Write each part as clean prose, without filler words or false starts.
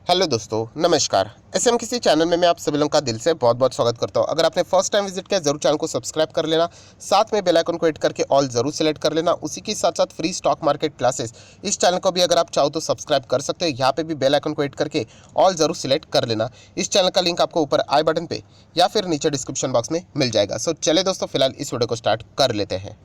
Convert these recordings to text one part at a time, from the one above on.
Hello दोस्तों, नमस्कार। SM किसी चैनल में मैं आप सभी लोगों का दिल से बहुत बहुत स्वागत करता हूं। अगर आपने फर्स्ट टाइम विजिट किया जरूर चैनल को सब्सक्राइब कर लेना, साथ में बेल आइकन को हिट करके ऑल जरूर सेलेक्ट कर लेना। उसी के साथ साथ फ्री स्टॉक मार्केट क्लासेस इस चैनल को भी अगर आप चाहो तो सब्सक्राइब कर सकते हो। यहाँ पे भी बेल आइकन को हिट करके ऑल जरूर सिलेक्ट कर लेना। इस चैनल का लिंक आपको ऊपर आई बटन पे या फिर नीचे डिस्क्रिप्शन बॉक्स में मिल जाएगा। सो चले दोस्तों, फिलहाल इस वीडियो को स्टार्ट कर लेते हैं।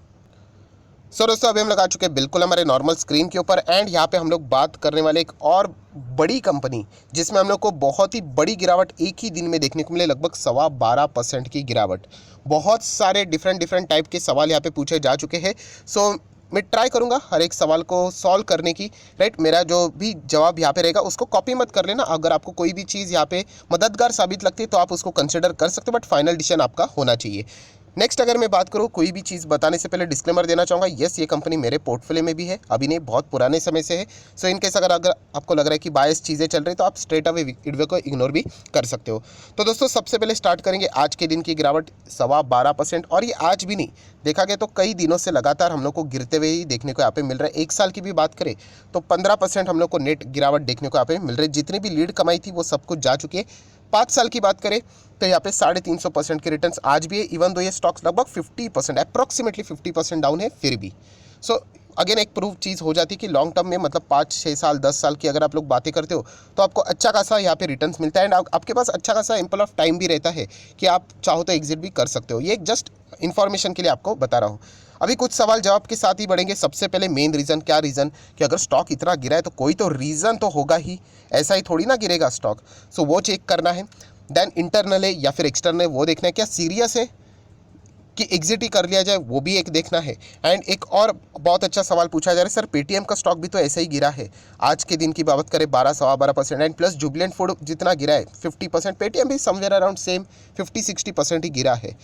दोस्तों अभी हम लोग आ चुके हैं बिल्कुल हमारे नॉर्मल स्क्रीन के ऊपर एंड यहाँ पे हम लोग बात करने वाले एक और बड़ी कंपनी जिसमें हम लोग को बहुत ही बड़ी गिरावट एक ही दिन में देखने को मिले, लगभग 12.25% की गिरावट। बहुत सारे डिफरेंट टाइप के सवाल यहाँ पे पूछे जा चुके हैं। सो मैं ट्राई करूंगा हर एक सवाल को सॉल्व करने की। राइट, मेरा जो भी जवाब यहाँ पे रहेगा उसको कॉपी मत कर लेना। अगर आपको कोई भी चीज़ यहाँ पे मददगार साबित लगती है तो आप उसको कंसिडर कर सकते हो, बट फाइनल डिसीजन आपका होना चाहिए। नेक्स्ट अगर मैं बात करूँ, कोई भी चीज़ बताने से पहले डिस्क्लेमर देना चाहूँगा। यस, ये कंपनी मेरे पोर्टफोलियो में भी है, अभी नहीं, बहुत पुराने समय से है। सो इन केस अगर आपको लग रहा है कि बायस चीज़ें चल रही तो आप स्ट्रेट अवे वीडियो को इग्नोर भी कर सकते हो। तो दोस्तों सबसे पहले स्टार्ट करेंगे आज के दिन की गिरावट 12.25%। और ये आज भी नहीं, देखा गया तो कई दिनों से लगातार हम लोग को गिरते हुए ही देखने को यहाँ पे मिल रहा है। एक साल की भी बात करें तो 15% हम लोग को नेट गिरावट देखने को यहाँ पे मिल रही है। जितनी भी लीड कमाई थी वो सब कुछ जा चुकी है। 5 साल की बात करें तो यहाँ पे 350% के रिटर्न्स आज भी है। इवन दो ये स्टॉक्स लगभग 50% अप्रॉक्सीमेटली 50% डाउन है फिर भी। सो अगेन एक प्रूफ चीज़ हो जाती है कि लॉन्ग टर्म में, मतलब 5-6 साल 10 साल की अगर आप लोग बातें करते हो तो आपको अच्छा खासा यहाँ पे रिटर्न्स मिलता है एंड आपके पास अच्छा खासा एम्पल ऑफ टाइम भी रहता है कि आप चाहो तो एग्जिट भी कर सकते हो। ये एक जस्ट इन्फॉर्मेशन के लिए आपको बता रहा हूँ। अभी कुछ सवाल जवाब के साथ ही बढ़ेंगे। सबसे पहले मेन रीज़न, क्या रीज़न कि अगर स्टॉक इतना गिरा है तो कोई तो रीज़न तो होगा ही, ऐसा ही थोड़ी ना गिरेगा स्टॉक। सो वो चेक करना है। देन इंटरनल है या फिर एक्सटर्नल है वो देखना है, क्या सीरियस है कि एग्जिट ही कर लिया जाए वो भी एक देखना है। एंड एक और बहुत अच्छा सवाल पूछा जा रहा है, सर पेटीएम का स्टॉक भी तो ऐसे ही गिरा है। आज के दिन की बात करें 12-12.25% एंड प्लस जुबिलेंट फूड जितना गिरा है 50%, पेटीएम भी समवेयर अराउंड सेम 50-60% ही गिरा है।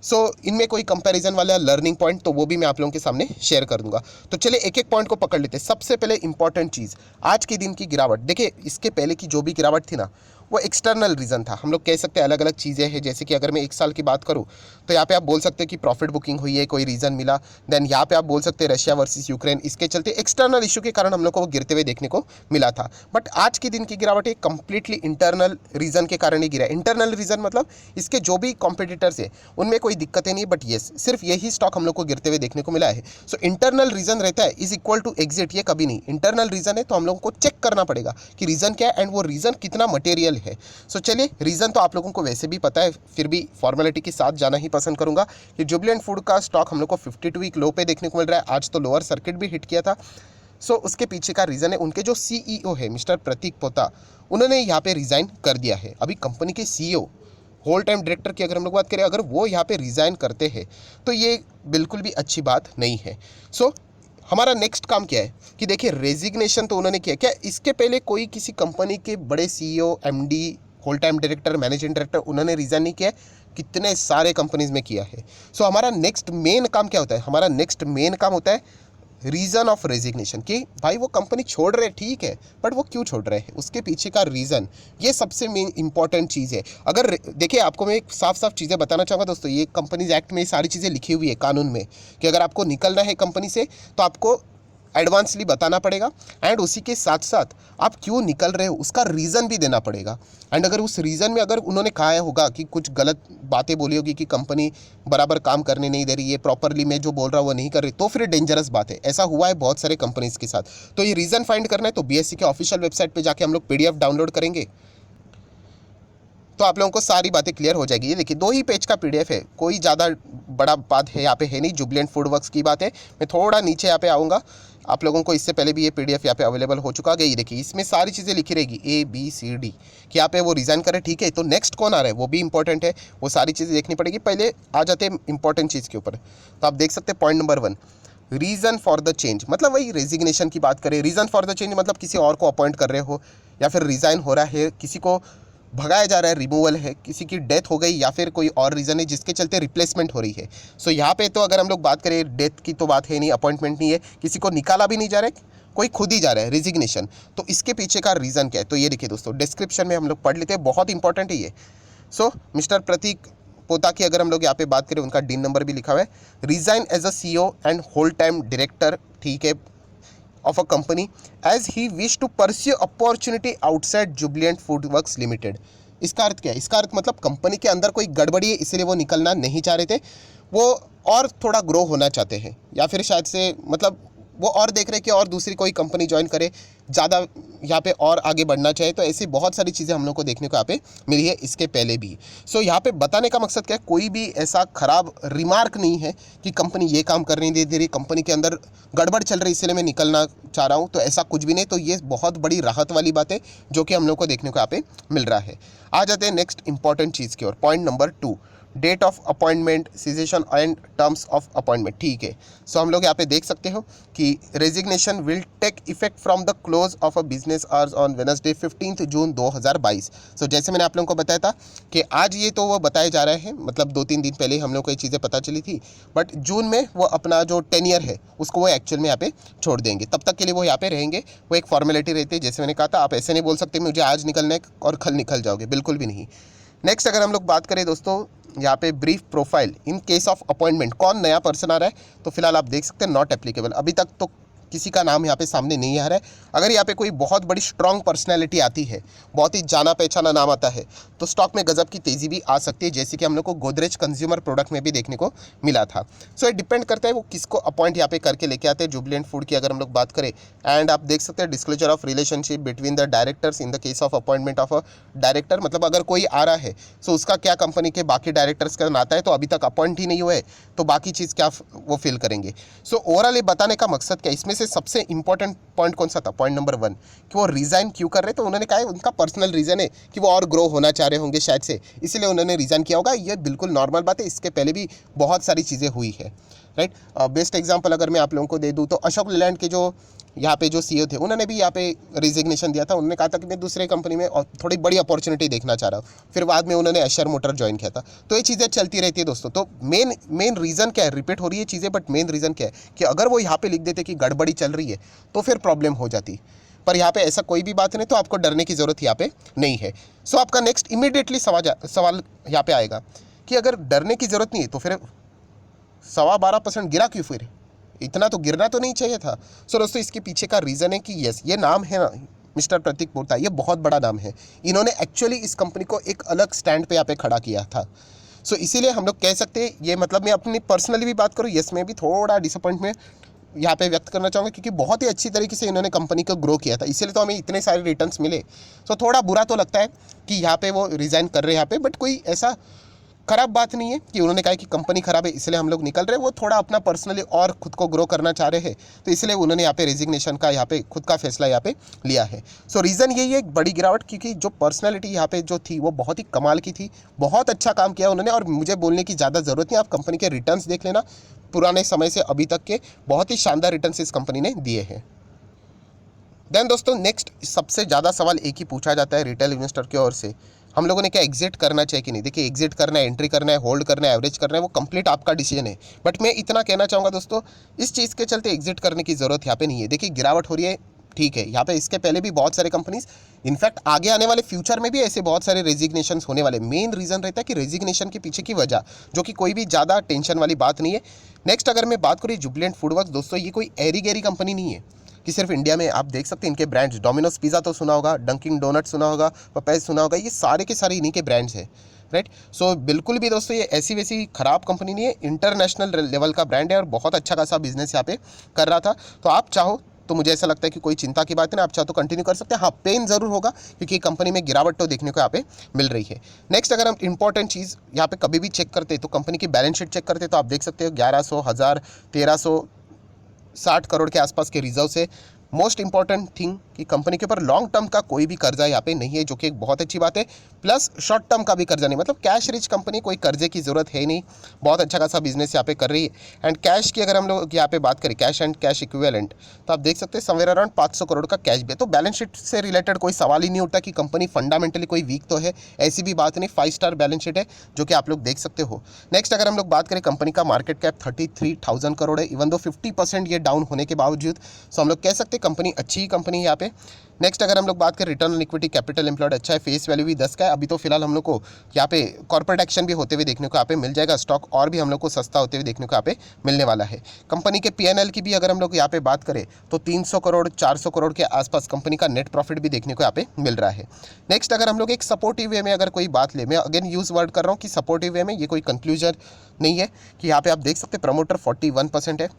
सो इनमें कोई कंपैरिजन वाला लर्निंग पॉइंट तो वो भी मैं आप लोगों के सामने शेयर कर दूंगा। तो चलिए एक एक पॉइंट को पकड़ लेते हैं। सबसे पहले इंपॉर्टेंट चीज़, आज के दिन की गिरावट देखिए। इसके पहले की जो भी गिरावट थी ना वो एक्सटर्नल रीज़न था। हम लोग कह सकते हैं अलग अलग चीज़ें हैं, जैसे कि अगर मैं एक साल की बात करूँ तो यहाँ पे आप बोल सकते हैं कि प्रॉफिट बुकिंग हुई है, कोई रीज़न मिला। देन यहाँ पे आप बोल सकते हैं रशिया वर्सेस यूक्रेन, इसके चलते एक्सटर्नल इशू के कारण हम लोग को वो गिरते हुए देखने को मिला था। बट आज के दिन की गिरावट एक कंप्लीटली इंटरनल रीज़न के कारण ही गिरा। इंटरनल रीज़न मतलब इसके जो भी कॉम्पिटिटर्स है उनमें कोई दिक्कतें नहीं, बट येस सिर्फ यही स्टॉक हम लोग को गिरते हुए देखने को मिला है। सो इंटरनल रीज़न रहता है इज इक्वल टू एग्जिट, ये कभी नहीं। इंटरनल रीज़न है तो हम लोगों को चेक करना पड़ेगा कि रीज़न क्या है एंड वो रीज़न कितना मटेरियल है। सो चलिए, रीज़न तो आप लोगों को वैसे भी पता है, फिर भी फॉर्मेलिटी के साथ जाना ही पसंद करूंगा कि जुबिलेंट फूड का स्टॉक हम लोग को 52 वीक लो पे देखने को मिल रहा है। आज तो लोअर सर्किट भी हिट किया था। सो उसके पीछे का रीज़न है उनके जो सीईओ है मिस्टर प्रतीक पोता, उन्होंने यहाँ पे रिज़ाइन कर दिया है। अभी कंपनी के सीईओ होल टाइम डायरेक्टर की अगर हम लोग बात करें, अगर वो यहाँ पे रिज़ाइन करते हैं तो ये बिल्कुल भी अच्छी बात नहीं है। सो हमारा नेक्स्ट काम क्या है कि देखिए, रेजिग्नेशन तो उन्होंने किया। क्या इसके पहले कोई किसी कंपनी के बड़े CEO, MD, whole time director, managing director उन्होंने रिज़ाइन नहीं किया? कितने सारे कंपनीज में किया है। सो हमारा नेक्स्ट मेन काम क्या होता है? हमारा नेक्स्ट मेन काम होता है रीज़न ऑफ रेजिग्नेशन, कि भाई वो कंपनी छोड़ रहे ठीक है, बट वो क्यों छोड़ रहे हैं, उसके पीछे का रीज़न, ये सबसे मेन इंपॉर्टेंट चीज़ है। अगर देखिए, आपको मैं एक साफ साफ चीज़ें बताना चाहूँगा दोस्तों। ये कंपनीज एक्ट में ये सारी चीज़ें लिखी हुई है कानून में कि अगर आपको निकलना है कंपनी से तो आपको एडवांसली बताना पड़ेगा एंड उसी के साथ साथ आप क्यों निकल रहे हो उसका रीज़न भी देना पड़ेगा। एंड अगर उस रीज़न में अगर उन्होंने कहा होगा कि कुछ गलत बातें बोली होगी कि कंपनी बराबर काम करने नहीं दे रही है, प्रॉपरली मैं जो बोल रहा हूँ वो नहीं कर रही, तो फिर डेंजरस बात है। ऐसा हुआ है बहुत सारे कंपनीज के साथ। तो ये रीज़न फाइंड करना है तो बीएससी के ऑफिशियल वेबसाइट पर जाके हम लोग पीडीएफ डाउनलोड करेंगे तो आप लोगों को सारी बातें क्लियर हो जाएगी। ये देखिए 2 ही पेज का पीडीएफ है, कोई ज़्यादा बड़ा बात है यहाँ पे है नहीं। जुबिलेंट फूड वर्क्स की बात है। मैं थोड़ा नीचे यहाँ पे आऊँगा, आप लोगों को इससे पहले भी ये पीडीएफ यहाँ पे अवेलेबल हो चुका है। ये देखिए इसमें सारी चीज़ें लिखी रहेगी ABCD कि यहाँ पे वो रिज़ाइन करे, ठीक है। तो नेक्स्ट कौन आ रहा है वो भी इंपॉर्टेंट है, वो सारी चीज़ें देखनी पड़ेगी। पहले आ जाते हैं इंपॉर्टेंट चीज़ के ऊपर। तो आप देख सकते हैं point number 1, reason for the change, मतलब वही रेजिग्नेशन की बात करें। रीज़न फॉर द चेंज मतलब किसी और को अपॉइंट कर रहे हो या फिर रिज़ाइन हो रहा है, किसी को भगाया जा रहा है, रिमूवल है, किसी की डेथ हो गई या फिर कोई और रीज़न है जिसके चलते रिप्लेसमेंट हो रही है। सो यहाँ पे तो अगर हम लोग बात करें डेथ की तो बात है नहीं, अपॉइंटमेंट नहीं है, किसी को निकाला भी नहीं जा रहा है, कोई खुद ही जा रहा है, रिजिग्नेशन। तो इसके पीछे का रीज़न क्या है? तो ये देखिए दोस्तों, डिस्क्रिप्शन में हम लोग पढ़ लेते हैं, बहुत इंपॉर्टेंट है ये। सो मिस्टर प्रतीक पोता की अगर हम लोग यहाँ पे बात करें, उनका डीन नंबर भी लिखा हुआ है। Resign as a CEO and whole time director, ठीक है। Of a company as he wish to pursue opportunity outside Jubilant Food Works Limited. इसका अर्थ क्या है? इसका अर्थ मतलब कंपनी के अंदर कोई गड़बड़ी है, इसलिए वो निकलना नहीं चाह रहे थे, वो और थोड़ा ग्रो होना चाहते हैं, या फिर शायद से मतलब वो और देख रहे हैं कि और दूसरी कोई कंपनी ज्वाइन करे, ज़्यादा यहाँ पे और आगे बढ़ना चाहिए। तो ऐसी बहुत सारी चीज़ें हम लोग को देखने को यहाँ पे मिली है इसके पहले भी। सो यहाँ पे बताने का मकसद क्या है, कोई भी ऐसा खराब रिमार्क नहीं है कि कंपनी ये काम कर नहीं दे रही, कंपनी के अंदर गड़बड़ चल रही इसलिए मैं निकलना चाह रहा हूँ, तो ऐसा कुछ भी नहीं। तो ये बहुत बड़ी राहत वाली बात है जो कि हम लोग को देखने को यहाँ पे मिल रहा है। आ जाते हैं नेक्स्ट इंपॉर्टेंट चीज़ की ओर, point number 2, date of appointment, cessation and terms of appointment. ठीक है, सो हम लोग यहाँ पे देख सकते हो कि resignation will take effect from the close of a business hours on Wednesday 15 June 2022। So जैसे मैंने आप लोगों को बताया था कि आज ये तो वो बताए जा रहे हैं, मतलब 2-3 दिन पहले हम लोग को ये चीज़ें पता चली थी, बट जून में वो अपना जो टेनियर है उसको वो एक्चुअल में यहाँ पे छोड़ देंगे, तब तक के लिए वो यहाँ पे रहेंगे। वो एक फॉर्मेलिटी रहती है, जैसे मैंने कहा था, आप ऐसे नहीं बोल सकते मुझे आज निकलना है और कल निकल जाओगे, बिल्कुल भी नहीं। नेक्स्ट अगर हम लोग बात करें दोस्तों यहाँ पे brief profile in case of appointment, कौन नया पर्सन आ रहा है, तो फिलहाल आप देख सकते हैं नॉट एप्लीकेबल, अभी तक तो किसी का नाम यहाँ पे सामने नहीं आ रहा है। अगर यहाँ पे कोई बहुत बड़ी स्ट्रॉन्ग पर्सनैलिटी आती है, बहुत ही जाना पहचाना नाम आता है, तो स्टॉक में गजब की तेज़ी भी आ सकती है, जैसे कि हम लोग को गोदरेज कंज्यूमर प्रोडक्ट में भी देखने को मिला था। सो ये डिपेंड करता है वो किसको अपॉइंट यहाँ पे करके लेके आते हैं। जुबिलेंट फूड की अगर हम लोग बात करें, एंड आप देख सकते हैं disclosure of relationship between the directors in the case of appointment of a director, मतलब अगर कोई आ रहा है सो उसका क्या कंपनी के बाकी डायरेक्टर्स का नाता है, तो अभी तक अपॉइंट ही नहीं हुए तो बाकी चीज़ क्या वो फिल करेंगे। सो ओवरऑल ये बताने का मकसद क्या, इसमें से सबसे इंपॉर्टेंट पॉइंट कौन सा था, पॉइंट नंबर 1, कि वो रिजाइन क्यों कर रहे, तो उन्होंने कहा है उनका पर्सनल रीजन है कि वो और ग्रो होना चाह रहे होंगे शायद से, इसलिए उन्होंने रिजाइन किया होगा। ये बिल्कुल नॉर्मल बात है, इसके पहले भी बहुत सारी चीज़ें हुई है, राइट। बेस्ट एग्जांपल अगर मैं आप लोगों को दे दूं तो अशोक लेलैंड के जो यहाँ पे जो सीईओ थे, उन्होंने भी यहाँ पे रिजिग्नेशन दिया था। उन्होंने कहा था कि मैं दूसरे कंपनी में और थोड़ी बड़ी अपॉर्चुनिटी देखना चाह रहा हूँ, फिर बाद में उन्होंने एशर मोटर ज्वाइन किया था। तो ये चीज़ें चलती रहती है दोस्तों। तो मेन रीज़न क्या है, रिपीट हो रही है चीज़ें, बट मेन रीज़न क्या है कि अगर वो यहाँ पे लिख देते कि गड़बड़ी चल रही है तो फिर प्रॉब्लम हो जाती, पर यहाँ पे ऐसा कोई भी बात नहीं, तो आपको डरने की ज़रूरत यहाँ पे नहीं है। सो आपका नेक्स्ट इमीडिएटली सवाल यहाँ पे आएगा कि अगर डरने की ज़रूरत नहीं है तो फिर 12.25% गिरा क्यों, फिर इतना तो गिरना तो नहीं चाहिए था। सो दोस्तों इसके पीछे का रीज़न है कि यस, ये नाम है ना मिस्टर प्रतीक पोर्ता, ये बहुत बड़ा नाम है, इन्होंने एक्चुअली इस कंपनी को एक अलग स्टैंड पे यहाँ पे खड़ा किया था। सो इसीलिए हम लोग कह सकते हैं ये, मतलब मैं अपनी पर्सनली भी बात करूँ, यस मैं भी थोड़ा डिसअपॉइंटमेंट यहाँ पे व्यक्त करना चाहूँगा, क्योंकि बहुत ही अच्छी तरीके से इन्होंने कंपनी को ग्रो किया था, इसीलिए तो हमें इतने सारे रिटर्न्स मिले। सो थोड़ा बुरा तो लगता है कि यहाँ पे वो रिज़ाइन कर रहे हैं यहाँ पे, बट कोई ऐसा खराब बात नहीं है कि उन्होंने कहा कि कंपनी खराब है इसलिए हम लोग निकल रहे हैं। वो थोड़ा अपना पर्सनली और खुद को ग्रो करना चाह रहे हैं, तो इसलिए उन्होंने यहाँ पे रेजिग्नेशन का यहाँ पे खुद का फैसला यहाँ पे लिया है। सो रीज़न यही है, एक बड़ी गिरावट, क्योंकि जो पर्सनैलिटी यहाँ पे जो थी वो बहुत ही कमाल की थी, बहुत अच्छा काम किया उन्होंने, और मुझे बोलने की ज़्यादा ज़रूरत नहीं, आप कंपनी के रिटर्न्स देख लेना, पुराने समय से अभी तक के बहुत ही शानदार रिटर्न्स इस कंपनी ने दिए हैं। देन दोस्तों नेक्स्ट सबसे ज़्यादा सवाल एक ही पूछा जाता है रिटेल इन्वेस्टर की ओर से, हम लोगों ने क्या एग्जिट करना चाहिए कि नहीं। देखिए एग्जिट करना है, एंट्री करना है, होल्ड करना है, एवरेज करना है, वो कंप्लीट आपका डिसीजन है, बट मैं इतना कहना चाहूँगा दोस्तों, इस चीज़ के चलते एग्जिट करने की ज़रूरत यहाँ पे नहीं है। देखिए गिरावट हो रही है, ठीक है, यहाँ पे इसके पहले भी बहुत सारे कंपनीज, इनफैक्ट आगे आने वाले फ्यूचर में भी ऐसे बहुत सारे रेजिग्नेशन होने वाले। मेन रीज़न रहता है कि रेजिग्नेशन के पीछे की वजह, जो कि कोई भी ज़्यादा टेंशन वाली बात नहीं है। नेक्स्ट अगर मैं बात करूँ जुबिलेंट फूड वर्क्स, दोस्तों ये कोई एरी गैरी कंपनी नहीं है कि सिर्फ इंडिया में, आप देख सकते हैं इनके ब्रांड्स, डोमिनोज पिज़्ज़ा तो सुना होगा, डंकिन डोनट सुना होगा, पपेज सुना होगा, ये सारे के सारे इन्हीं के ब्रांड्स हैं, राइट। सो बिल्कुल भी दोस्तों ये ऐसी वैसी ख़राब कंपनी नहीं है, इंटरनेशनल लेवल का ब्रांड है और बहुत अच्छा खासा बिजनेस यहाँ पे कर रहा था। तो आप चाहो तो मुझे ऐसा लगता है कि कोई चिंता की बात नहीं, आप चाहो तो कंटिन्यू कर सकते हैं। हाँ पेन ज़रूर होगा क्योंकि कंपनी में गिरावट तो देखने को यहाँ पे मिल रही है। नेक्स्ट अगर हम इंपॉर्टेंट चीज़ यहाँ पे कभी भी चेक करते तो कंपनी की बैलेंस शीट चेक करते, तो आप देख सकते हो 1100, 1000, 1360 करोड़ के आसपास के रिजर्व से। मोस्ट इंपॉर्टेंट थिंग कि कंपनी के ऊपर लॉन्ग टर्म का कोई भी कर्जा यहाँ पे नहीं है, जो कि एक बहुत अच्छी बात है, प्लस शॉर्ट टर्म का भी कर्जा नहीं, मतलब कैश रिच कंपनी, कोई कर्जे की ज़रूरत है ही नहीं, बहुत अच्छा खासा बिजनेस यहाँ पे कर रही है। एंड कैश की अगर हम लोग यहाँ पे बात करें, कैश एंड कैश इक्विवेलेंट, तो आप देख सकते हैं समवेयर अराउंड 500 करोड़ का कैश भी है। तो बैलेंस शीट से रिलेटेड कोई सवाल ही नहीं उठता कि कंपनी फंडामेंटली कोई वीक तो है, ऐसी भी बात नहीं, 5 स्टार बैलेंस शीट है जो कि आप लोग देख सकते हो। नेक्स्ट अगर हम लोग बात करें, कंपनी का मार्केट कैप 33,000 करोड़ है, इवन दो 50% ये डाउन होने के बावजूद। सो हम लोग कह सकते सकते हैं कंपनी अच्छी ही कंपनी है यहाँ पे। नेक्स्ट अगर हम लोग बात करें return on equity capital employed अच्छा है, फेस वैल्यू भी 10 का है। अभी तो फिलहाल हम लोग को यहाँ पे कॉर्पोरेट एक्शन भी होते हुए देखने को यहाँ पे मिल जाएगा, स्टॉक और भी हम लोग को सस्ता होते हुए देखने को यहाँ पे मिलने वाला है। कंपनी के P&L की भी अगर हम लोग यहाँ पे बात करें तो 300 करोड़ 400 करोड़ के आसपास कंपनी का नेट प्रॉफिट भी देखने को यहाँ पे मिल रहा है। नेक्स्ट अगर हम लोग एक सपोर्टिव वे में अगर कोई बात ले, मैं अगेन यूज वर्ड कर रहा हूँ कि सपोर्टिव वे में, ये कोई कंक्लूजन नहीं है कि यहाँ पे आप देख सकते प्रमोटर 41% है,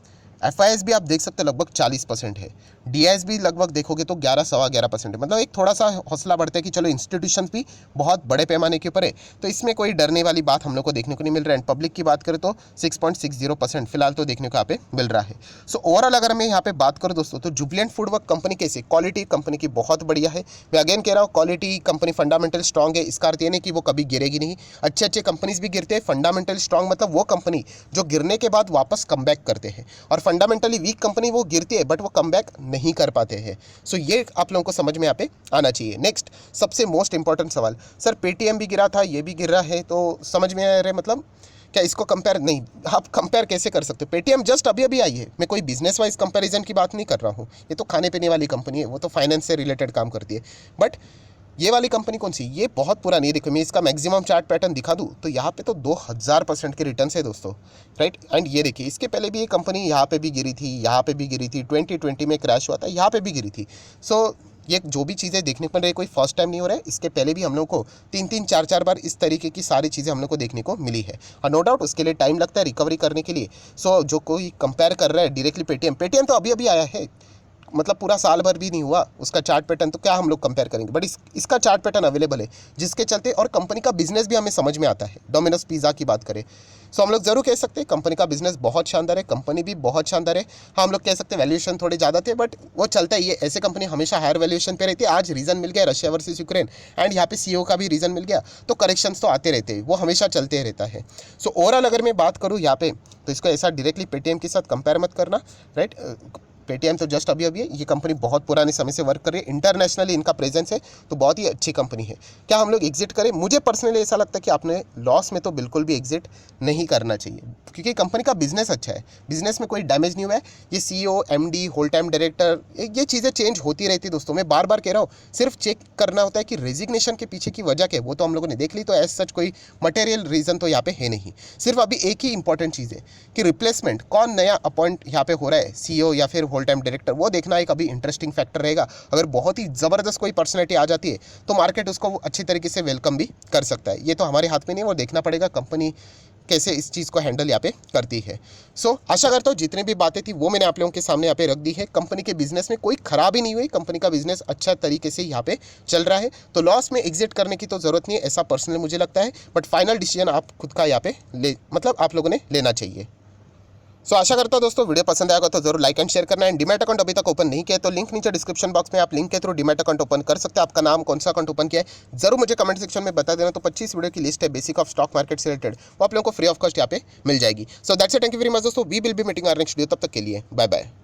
FIS भी आप देख सकते हैं लगभग 40% है, DIS भी लगभग देखोगे तो 11 सवा 11% है। मतलब एक थोड़ा सा हौसला बढ़ता है कि चलो इंस्टीट्यूशंस भी बहुत बड़े पैमाने के ऊपर है, तो इसमें कोई डरने वाली बात हम लोग को देखने को नहीं मिल रहा है। एंड पब्लिक की बात करें तो 6.60% फिलहाल तो देखने को यहाँ पे मिल रहा है। सो ओवरऑल अगर मैं यहाँ पे बात करूँ दोस्तों तो जुबिलेंट फूडवर्क कंपनी कैसे, क्वालिटी कंपनी की बहुत बढ़िया है। मैं अगेन कह रहा हूँ क्वालिटी कंपनी फंडामेंटल स्ट्रॉन्ग है, इसका अर्थ ये नहीं कि वो कभी गिरेगी नहीं। अच्छे कंपनीज भी गिरते हैं, फंडामेंटल स्ट्रॉन्ग मतलब वो कंपनी जो गिरने के बाद वापस कम करते हैं, और फंडामेंटली वीक कंपनी वो गिरती है बट वो कम नहीं कर पाते हैं। सो ये आप लोगों को समझ में यहाँ पे आना चाहिए। नेक्स्ट सबसे मोस्ट इंपॉर्टेंट सवाल, सर पेटीएम भी गिरा था, ये भी गिर रहा है, तो समझ में आ रहा है मतलब क्या इसको कंपेयर नहीं, आप कंपेयर कैसे कर सकते हो? पेटीएम जस्ट अभी अभी आई है, मैं कोई बिजनेस वाइज कंपैरिजन की बात नहीं कर रहा हूँ, ये तो खाने पीने वाली कंपनी है, वो तो फाइनेंस से रिलेटेड काम करती है। बट ये वाली कंपनी कौन सी, ये बहुत पुरानी है। देखो मैं इसका मैक्सिमम चार्ट पैटर्न दिखा दूँ तो यहाँ पे तो 2000% के रिटर्न है दोस्तों, राइट। एंड ये देखिए इसके पहले भी ये कंपनी यहाँ पे भी गिरी थी, यहाँ पे भी गिरी थी, 2020 में क्रैश हुआ था, यहाँ पे भी गिरी थी। सो ये जो भी चीज़ें देखने को मिल रही है कोई फर्स्ट टाइम नहीं हो रहा है, इसके पहले भी हम लोग को 3-3 4-4 बार इस तरीके की सारी चीज़ें हम लोग को देखने को मिली है। और नो डाउट उसके लिए टाइम लगता है रिकवरी करने के लिए। सो जो कोई कंपेयर कर रहा है डायरेक्टली पेटीएम तो अभी अभी आया है, मतलब पूरा साल भर भी नहीं हुआ उसका चार्ट पैटर्न, तो क्या हम लोग कंपेयर करेंगे। बट इसका चार्ट पैटर्न अवेलेबल है जिसके चलते, और कंपनी का बिजनेस भी हमें समझ में आता है। डोमिनोज पिज़्ज़ा की बात करें सो हम लोग जरूर कह सकते हैं कंपनी का बिजनेस बहुत शानदार है, कंपनी भी बहुत शानदार है। हाँ हम लोग कह सकते हैं वैल्यूएशन थोड़े ज़्यादा थे, बट वो चलता है, ये ऐसे कंपनी हमेशा हायर वैल्यूएशन पे रहती है। आज रीज़न मिल गया रशिया वर्सेस यूक्रेन, एंड यहाँ पे CEO का भी रीज़न मिल गया, तो करेक्शंस तो आते रहते हैं, वो हमेशा चलते रहता है। सो ओवरऑल अगर मैं बात करूँ यहाँ पे तो इसको ऐसा डायरेक्टली पेटीएम के साथ कंपेयर मत करना, राइट। पेटीएम तो जस्ट अभी अभी है, ये कंपनी बहुत पुराने समय से वर्क कर रही है, इंटरनेशनली इनका प्रेजेंस है, तो बहुत ही अच्छी कंपनी है। क्या हम लोग एग्जिट करें? मुझे पर्सनली ऐसा लगता है कि आपने लॉस में तो बिल्कुल भी एग्जिट नहीं करना चाहिए, क्योंकि कंपनी का बिजनेस अच्छा है, बिजनेस में कोई डैमेज नहीं हुआ है। ये CEO MD whole time director ये चीज़ें चेंज होती रहती है दोस्तों, मैं बार बार कह रहा हूँ, सिर्फ चेक करना होता है कि रेजिग्नेशन के पीछे की वजह क्या है, वो तो हम लोगों ने देख ली, तो एज सच कोई मटेरियल रीज़न तो यहाँ पे है नहीं। सिर्फ अभी एक ही इंपॉर्टेंट चीज़ है कि रिप्लेसमेंट कौन नया अपॉइंट यहाँ पे हो रहा है, CEO या फिर होल टाइम डायरेक्टर, वो देखना एक अभी इंटरेस्टिंग फैक्टर रहेगा। अगर बहुत ही ज़बरदस्त कोई पर्सनैलिटी आ जाती है तो मार्केट उसको अच्छी तरीके से वेलकम भी कर सकता है, ये तो हमारे हाथ में नहीं है, वो देखना पड़ेगा कंपनी कैसे इस चीज़ को हैंडल यहाँ पे करती है। सो आशा करता हूँ जितनी भी बातें थी वो मैंने आप लोगों के सामने यहाँ पे रख दी है। कंपनी के बिजनेस में कोई खराबी नहीं हुई, कंपनी का बिजनेस अच्छा तरीके से यहाँ पे चल रहा है, तो लॉस में एग्जिट करने की तो ज़रूरत नहीं है, ऐसा पर्सनली मुझे लगता है। बट फाइनल डिसीजन आप खुद का यहाँ पे मतलब आप लोगों ने लेना चाहिए। सो आशा करता हूँ दोस्तों वीडियो पसंद आएगा तो जरूर लाइक एंड शेयर करना है। डीमैट अकाउंट अभी तक ओपन नहीं किया तो लिंक नीचे डिस्क्रिप्शन बॉक्स में आप लिंक के थ्रू डीमैट अकाउंट ओपन कर सकते हैं। आपका नाम कौन सा अकाउंट ओपन किया है जरूर मुझे कमेंट सेक्शन में बता देना। तो 25 वीडियो की लिस्ट है बेसिक ऑफ स्टॉक मार्केट से रिलेटेड, वो आप लोगों को फ्री ऑफ कॉस्ट यहाँ पे मिल जाएगी। So that's it, thank you very much दोस्तों, we will be meeting our next video, तब तक के लिए बाय बाय।